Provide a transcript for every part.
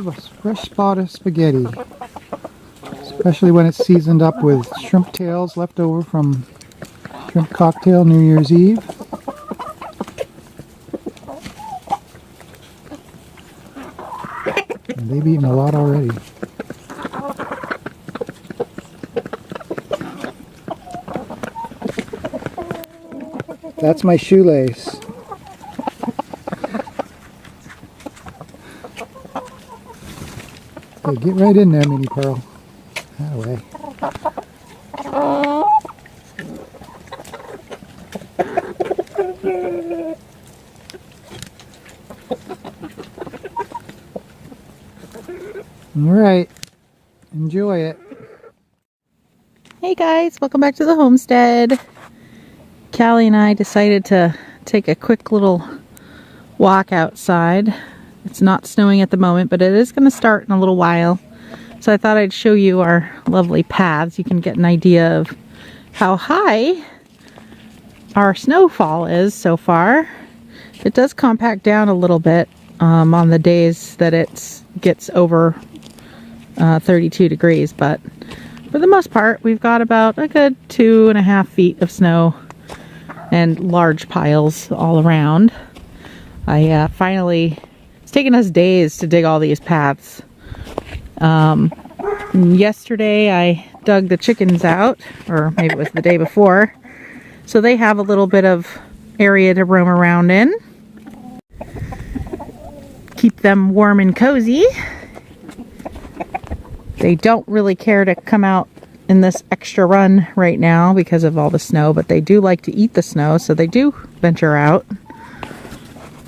A fresh spot of spaghetti, especially when it's seasoned up with shrimp tails left over from shrimp cocktail New Year's Eve. And they've eaten a lot already. That's my shoelace. Hey, get right in there, Mini Pearl. That way. Alright. Enjoy it. Hey guys, welcome back to the homestead. Callie and I decided to take a quick little walk outside. It's not snowing at the moment, but it is going to start in a little while. So I thought I'd show you our lovely paths. You can get an idea of how high our snowfall is so far. It does compact down a little bit on the days that it gets over 32 degrees, but for the most part, we've got about a good 2.5 feet of snow and large piles all around. It's taken us days to dig all these paths. Yesterday I dug the chickens out, or maybe it was the day before, so they have a little bit of area to roam around in. Keep them warm and cozy. They don't really care to come out in this extra run right now because of all the snow, but they do like to eat the snow, so they do venture out.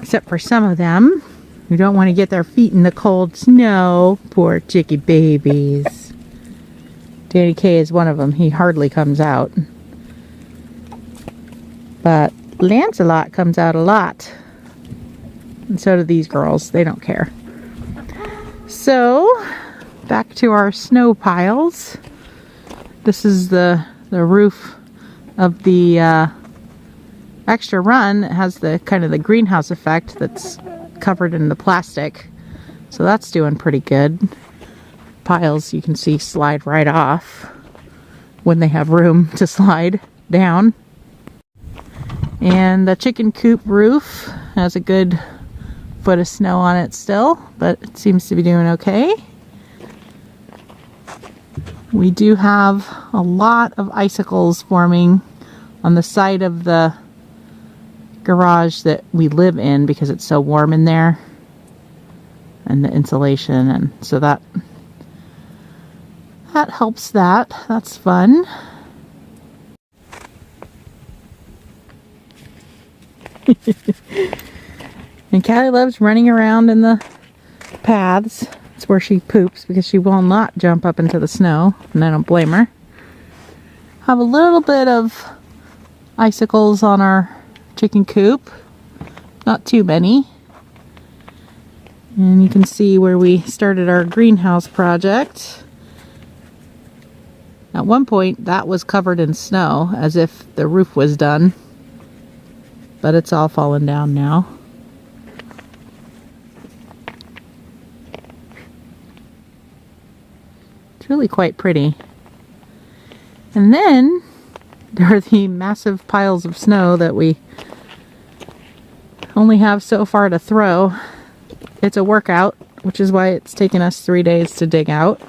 Except for some of them who don't want to get their feet in the cold snow. Poor chicky babies. Danny K is one of them. He hardly comes out. But Lancelot comes out a lot. And so do these girls. They don't care. So, back to our snow piles. This is the roof of the extra run. It has the kind of the greenhouse effect that's covered in the plastic, so that's doing pretty good. Piles, you can see, slide right off when they have room to slide down. And the chicken coop roof has a good foot of snow on it still, but it seems to be doing okay. We do have a lot of icicles forming on the side of the garage that we live in because it's so warm in there, and the insulation, and so that helps that. That's fun. And Callie loves running around in the paths. It's where she poops because she will not jump up into the snow, and I don't blame her. Have a little bit of icicles on our chicken coop. Not too many. And you can see where we started our greenhouse project. At one point that was covered in snow as if the roof was done, but it's all fallen down now. It's really quite pretty. And then there are the massive piles of snow that we only have so far to throw. It's a workout, which is why it's taken us 3 days to dig out.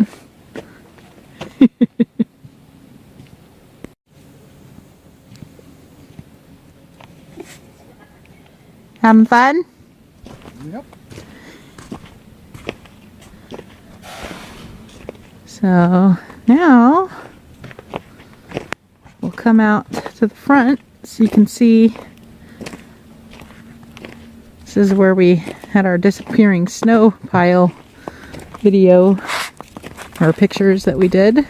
Having fun? Yep. So now we'll come out to the front so you can see This is where we had our disappearing snow pile video, or pictures that we did.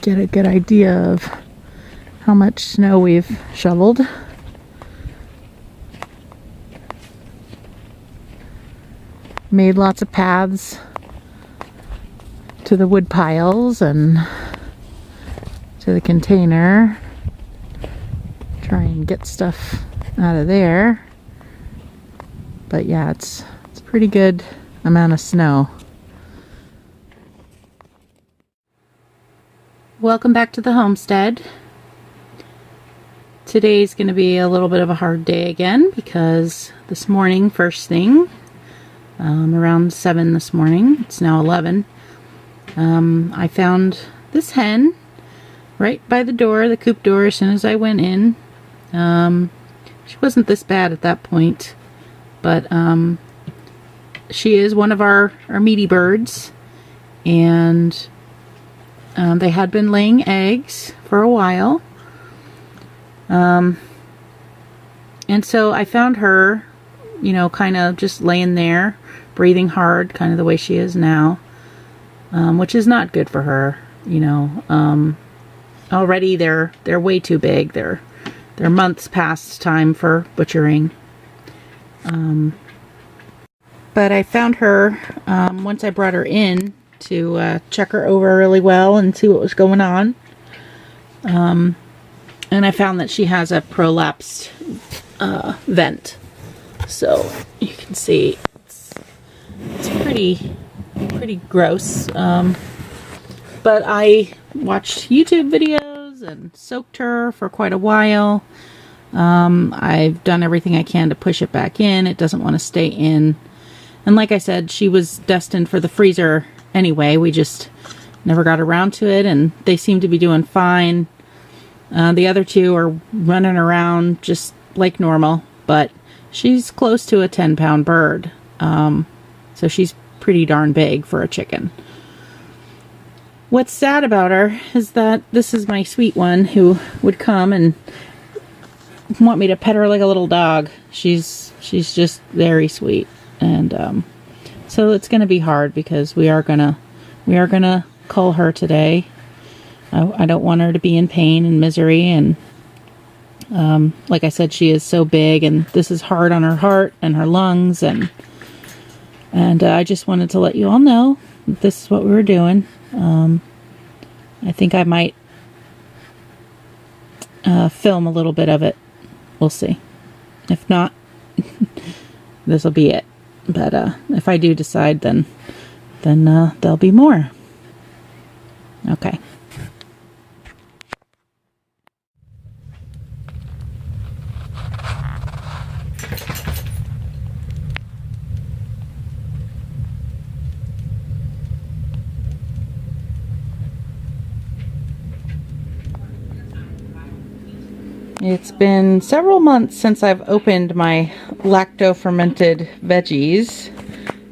Get a good idea of how much snow we've shoveled. Made lots of paths to the wood piles and to the container. Try and get stuff out of there. But yeah, it's a pretty good amount of snow. Welcome back to the homestead. Today's going to be a little bit of a hard day again because this morning, first thing, around 7 this morning, it's now 11, I found this hen right by the door, the coop door, as soon as I went in. She wasn't this bad at that point, but she is one of our meaty birds, and they had been laying eggs for a while. And so I found her, you know, kind of just laying there, breathing hard, kind of the way she is now, which is not good for her, you know. Already they're way too big. They're months past time for butchering. But I found her once I brought her in to check her over really well and see what was going on. And I found that she has a prolapsed vent. So you can see it's pretty gross. But I watched YouTube videos and soaked her for quite a while. I've done everything I can to push it back in. It doesn't want to stay in. And like I said, she was destined for the freezer anyway. We just never got around to it, and they seem to be doing fine. The other two are running around just like normal, but she's close to a 10-pound bird. So she's pretty darn big for a chicken. What's sad about her is that this is my sweet one who would come and want me to pet her like a little dog. She's just very sweet, and so it's going to be hard because we are gonna cull her today. I don't want her to be in pain and misery, and like I said, she is so big, and this is hard on her heart and her lungs, and I just wanted to let you all know that this is what we were doing. I think I might film a little bit of it. We'll see. If not, this will be it. But if I do decide, then there'll be more. Okay. It's been several months since I've opened my lacto-fermented veggies,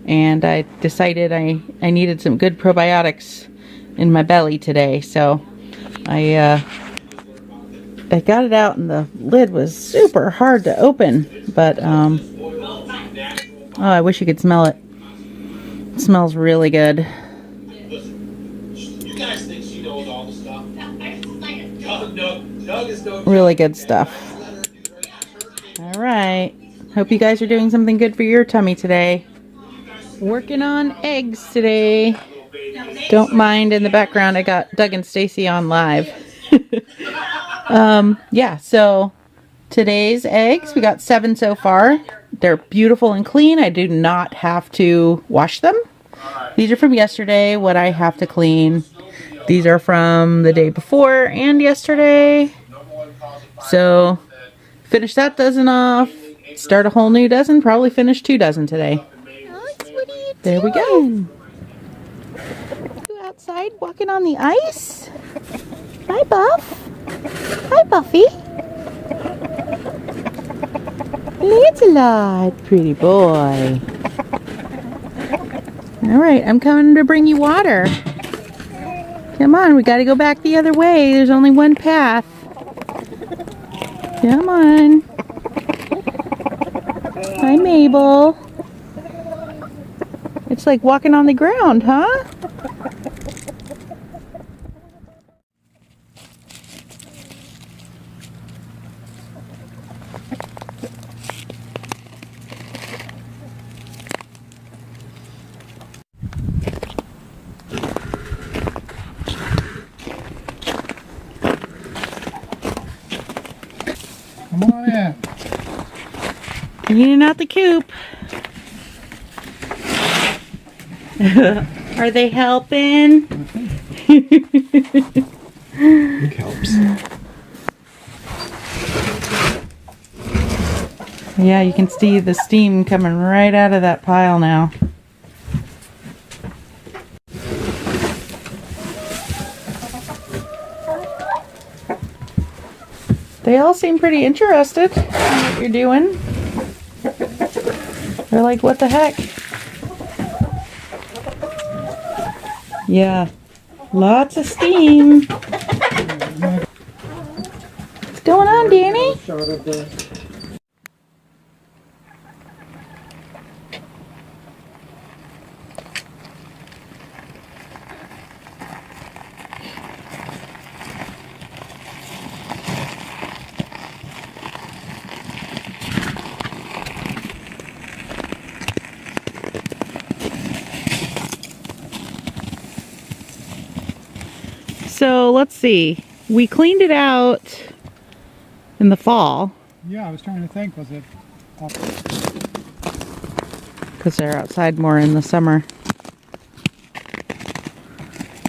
and I decided I needed some good probiotics in my belly today, so I got it out, and the lid was super hard to open, but oh, I wish you could smell it. It smells really good. You guys think she knows all the stuff? Really good stuff. All right. Hope you guys are doing something good for your tummy today. Working on eggs today. Don't mind in the background, I got Doug and Stacy on live. Yeah, so today's eggs, we got 7 so far. They're beautiful and clean. I do not have to wash them. These are from yesterday, what I have to clean. These are from the day before and yesterday. So finish that dozen off, start a whole new dozen, probably finish 2 dozen today. Alex, what are you doing? There we go. You outside walking on the ice? Hi, Buff. Hi, Buffy. Lancelot, pretty boy. All right, I'm coming to bring you water. Come on, we got to go back the other way. There's only one path. Come on. Mabel. It's like walking on the ground, huh? Come on in. Cleaning out the coop. Are they helping? It helps. Yeah, you can see the steam coming right out of that pile now. They all seem pretty interested in what you're doing. They're like, what the heck? Yeah, lots of steam. What's going on, Danny? So let's see. We cleaned it out in the fall Yeah, I was trying to think, was it? because they're outside more in the summer.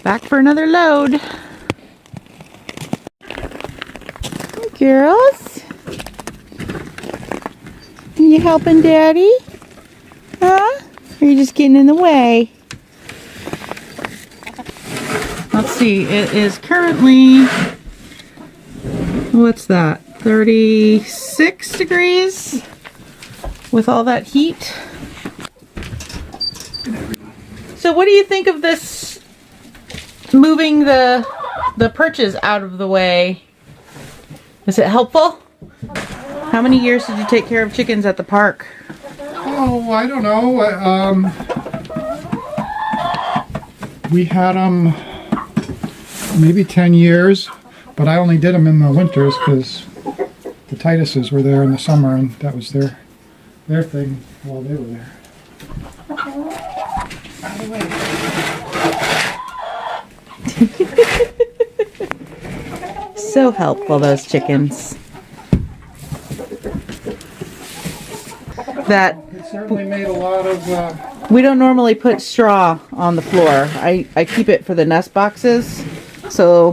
Back for another load. Hey, girls. You helping Daddy? Huh? Or are you just getting in the way? Let's see, it is currently, what's that, 36 degrees with all that heat. So what do you think of this, moving the perches out of the way? Is it helpful? How many years did you take care of chickens at the park? Oh, I don't know. We had them maybe 10 years, but I only did them in the winters because the Tituses were there in the summer, and that was their thing while they were there. Out of the way. So helpful, those chickens. That It certainly made a lot of... we don't normally put straw on the floor. I keep it for the nest boxes. So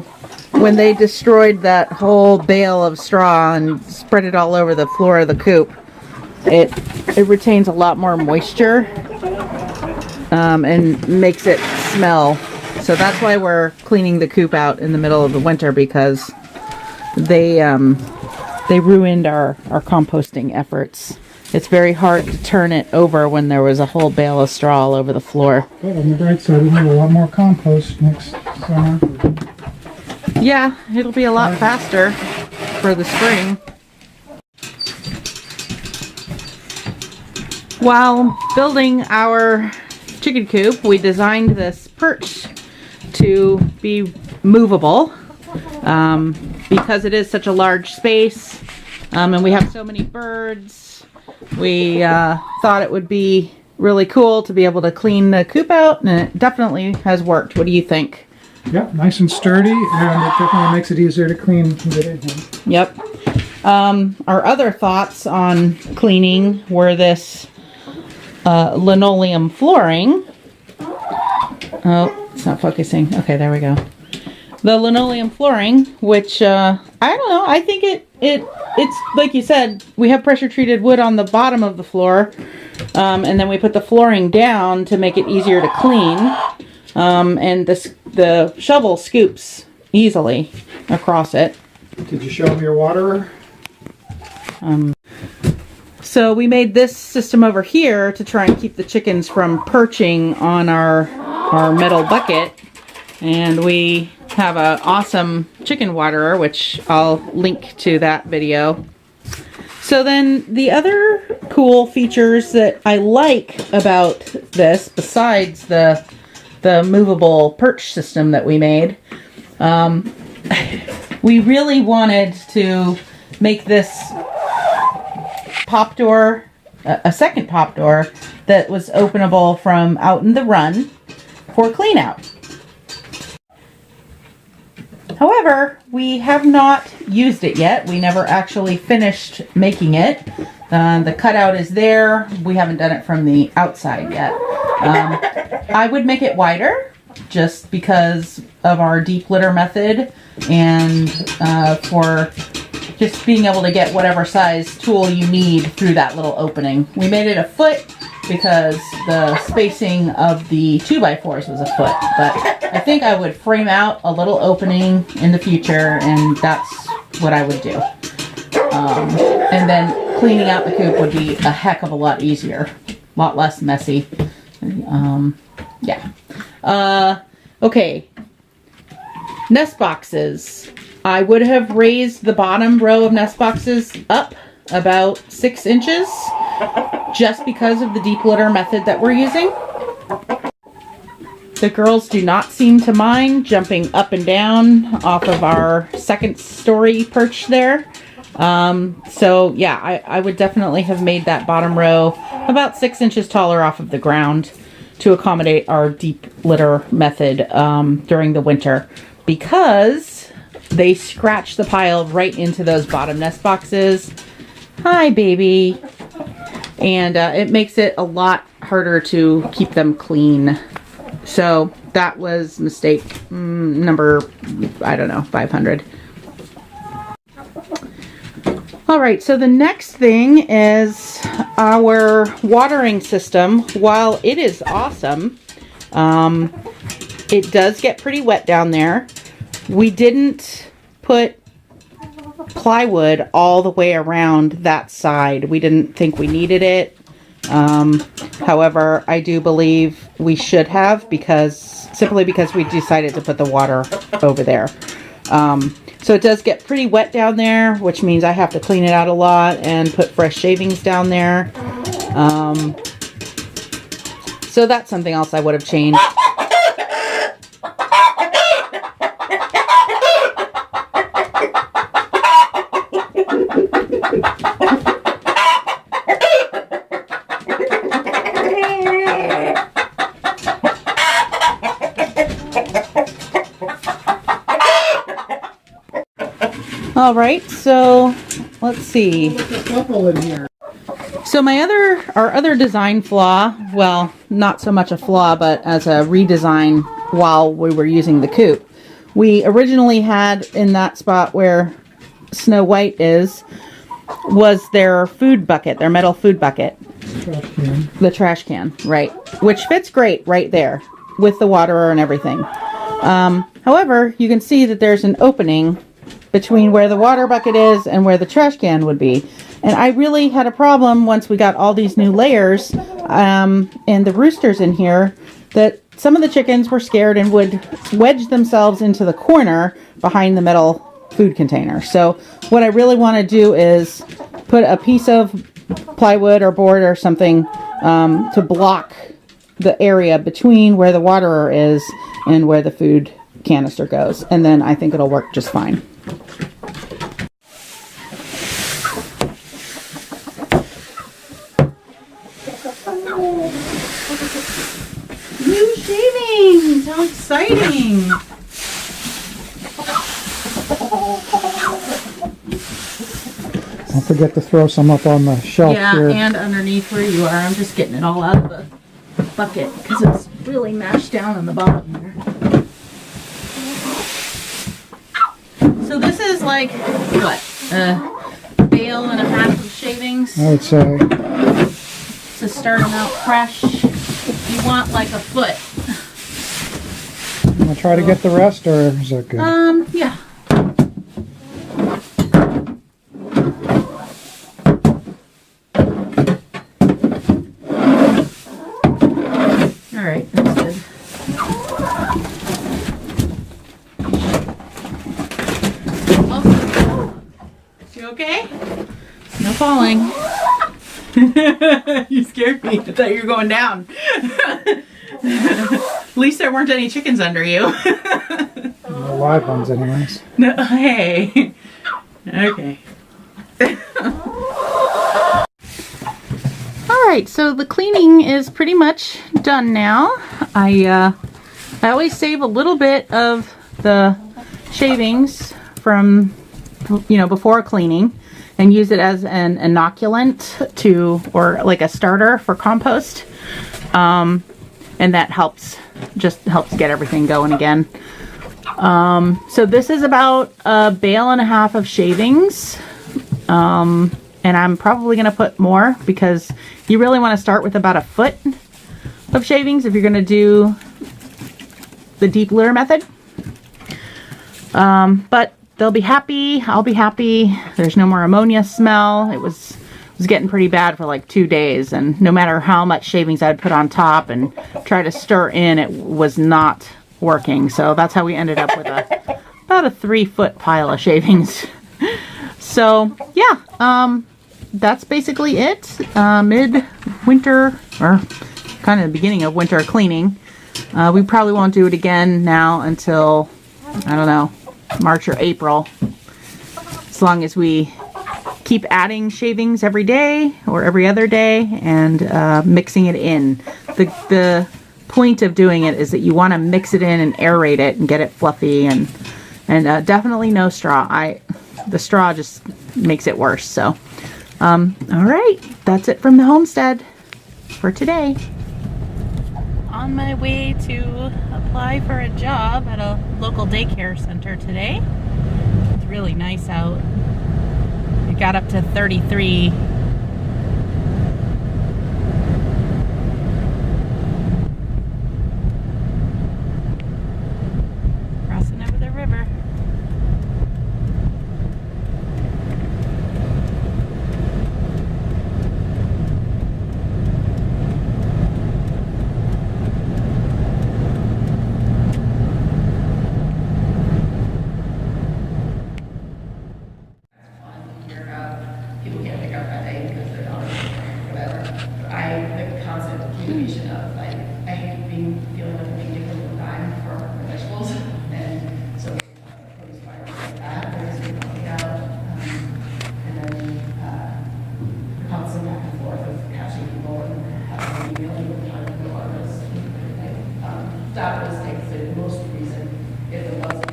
when they destroyed that whole bale of straw and spread it all over the floor of the coop, it retains a lot more moisture and makes it smell. So that's why we're cleaning the coop out in the middle of the winter, because they ruined our composting efforts. It's very hard to turn it over when there was a whole bale of straw all over the floor. But on the bright side, we have a lot more compost next summer. Yeah, it'll be a lot faster for the spring. While building our chicken coop, we designed this perch to be movable because it is such a large space and we have so many birds. We thought it would be really cool to be able to clean the coop out, and it definitely has worked. What do you think? Yeah, nice and sturdy, and it definitely makes it easier to clean and get in here. Yep. Our other thoughts on cleaning were this linoleum flooring. Oh, it's not focusing. Okay, there we go. The linoleum flooring, which I don't know. I think it's like you said. We have pressure treated wood on the bottom of the floor, and then we put the flooring down to make it easier to clean. And the shovel scoops easily across it. Did you show them your waterer? So we made this system over here to try and keep the chickens from perching on our metal bucket. And we have an awesome chicken waterer, which I'll link to that video. So then the other cool features that I like about this, besides the movable perch system that we made, we really wanted to make this pop door, a second pop door that was openable from out in the run for clean out. However, we have not used it yet. We never actually finished making it. The cutout is there. We haven't done it from the outside yet. I would make it wider just because of our deep litter method and for just being able to get whatever size tool you need through that little opening. We made it a foot because the spacing of the 2x4s was a foot, but I think I would frame out a little opening in the future, and that's what I would do. And then cleaning out the coop would be a heck of a lot easier, a lot less messy. Yeah. Okay. Nest boxes. I would have raised the bottom row of nest boxes up about 6 inches just because of the deep litter method that we're using. The girls do not seem to mind jumping up and down off of our second story perch there. So yeah, I would definitely have made that bottom row about 6 inches taller off of the ground to accommodate our deep litter method during the winter, because they scratch the pile right into those bottom nest boxes. Hi, baby. And it makes it a lot harder to keep them clean. So that was mistake number, I don't know, 500. All right, so the next thing is our watering system. While it is awesome, it does get pretty wet down there. We didn't put plywood all the way around that side. We didn't think we needed it. However, I do believe we should have, simply because we decided to put the water over there. So it does get pretty wet down there, which means I have to clean it out a lot and put fresh shavings down there. So that's something else I would have changed. All right, so let's see. There's a couple in here. So our other design flaw, well, not so much a flaw, but as a redesign while we were using the coop. We originally had in that spot where Snow White was their food bucket, their metal food bucket. Trash can. The trash can, right. Which fits great right there with the waterer and everything. However, you can see that there's an opening between where the water bucket is and where the trash can would be. And I really had a problem once we got all these new layers and the roosters in here, that some of the chickens were scared and would wedge themselves into the corner behind the metal food container. So what I really want to do is put a piece of plywood or board or something to block the area between where the waterer is and where the food canister goes. And then I think it'll work just fine. New shavings! How exciting! Don't forget to throw some up on the shelf here. Yeah, and underneath where you are. I'm just getting it all out of the bucket because it's really mashed down on the bottom there. So this is like, what, a bale and a half of shavings I would say. to start them out fresh. You want like a foot. I'm gonna try to get the rest, or is that good? Yeah. All right, that's good. You okay? No not falling. You scared me. I thought you were going down. At least there weren't any chickens under you. No live ones anyways. No, hey. Okay. Alright, so the cleaning is pretty much done now. I always save a little bit of the shavings from, before cleaning and use it as an inoculant or like a starter for compost. And that helps get everything going again. So this is about a bale and a half of shavings. And I'm probably going to put more because you really want to start with about a foot of shavings if you're going to do the deep lure method. But they'll be happy. I'll be happy. There's no more ammonia smell. It was getting pretty bad for like 2 days, and no matter how much shavings I'd put on top and try to stir in, it was not working. So that's how we ended up with about a 3-foot pile of shavings. So yeah, that's basically it. Mid-winter, or kind of the beginning of winter cleaning. We probably won't do it again now until, I don't know, March or April. As long as we keep adding shavings every day or every other day and mixing it in. The point of doing it is that you want to mix it in and aerate it and get it fluffy, and definitely no straw. The straw just makes it worse. So, all right, that's it from the homestead for today. On my way to apply for a job at a local daycare center today. It's really nice out. It got up to 33. Crossing over the river. That was like the most reason if it wasn't.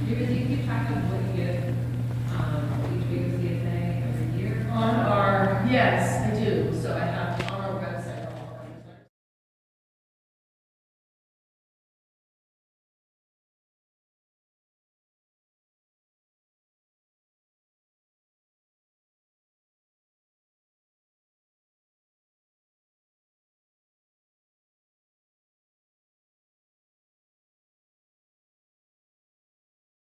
You keep track of what you get each week of CSA every year? On our, yes.